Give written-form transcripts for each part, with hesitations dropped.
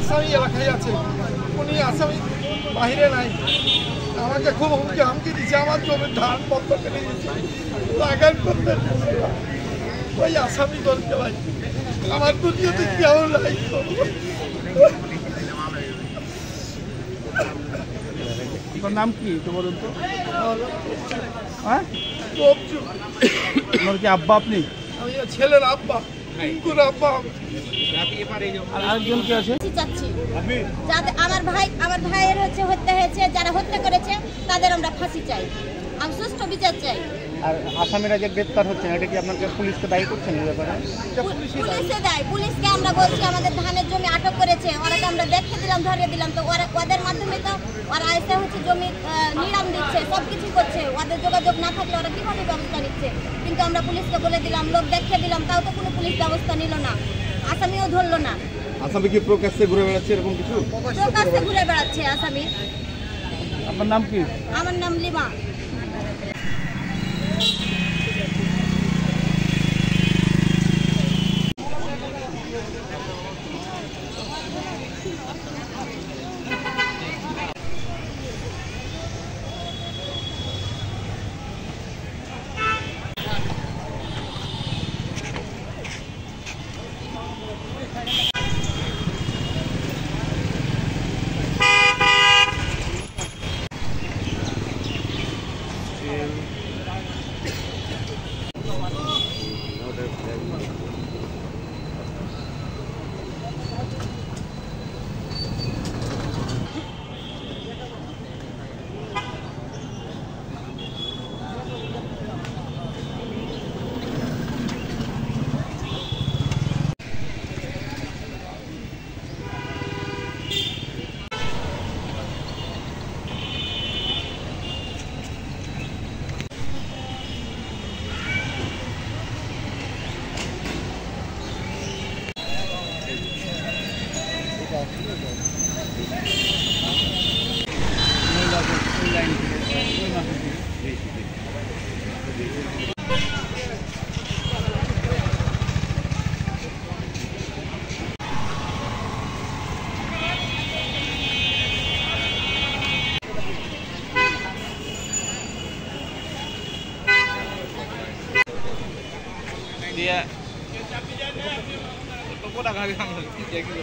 আসামি এলাকায় আছে, উনি আসামি বাহিরে নাই। আমাকে খুব হুমকি দিচ্ছে, আমার জমির ধান বন্ধ করে দিচ্ছে, লাগান করতে ওই আসামি দলকে ভাই। আমার দুনিয়াতে কেউ নাই। আপনার নাম কি তো বলুন তো? হ্যাঁ, আপনার কি আব্বা? আপনি ছেলের আব্বা, আব্বা। আরেকজন কি আছে? যাতে আমার ভাইয়ের হত্যা হয়েছে, যারা হত্যা করেছে তাদের আমরা ফাঁসি চাই, আমি সুষ্ঠু বিচার চাই। আর আসামিরা যে গ্রেপ্তার হচ্ছেন, এটা কি আপনাকে পুলিশকে দায়ী করছেন এই ব্যাপারে? পুলিশে দেয়, পুলিশকে আমরা বলছি আমাদের ধানের জমি আটক করেছে, ওরাকে আমরা দেখতে দিলাম, ধরিয়ে দিলাম, তো ওদের মাধ্যমে তো ওরা এসে জমি নিলাম দিচ্ছে, সব কিছু করছে। ওদের যোগাযোগ না থাকলে ওরা কিভাবে ব্যবস্থা নিচ্ছে? কিন্তু আমরা পুলিশকে বলে দিলাম, লোক দেখিয়ে দিলাম, তাও তো কোনো পুলিশ ব্যবস্থা নিল না, আসামিও ধরলো না। আসামি কি প্রকাশ্যে ঘুরে বেড়াচ্ছে এরকম কিছু? প্রকাশ্যে ঘুরে বেড়াচ্ছে আসামি। আপনার নাম কি? আমার নাম lima. Dia toko dah gagang dia gitu.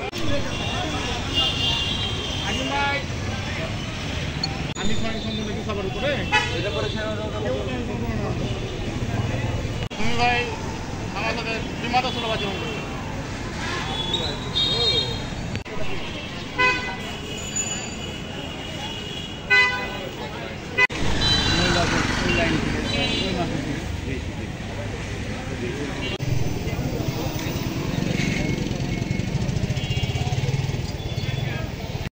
আমি সম্বন্ধে কি খবর করে এটা করেছে তুমি ভাই আমার সাথে বিমাতা চলে বাজে লাইন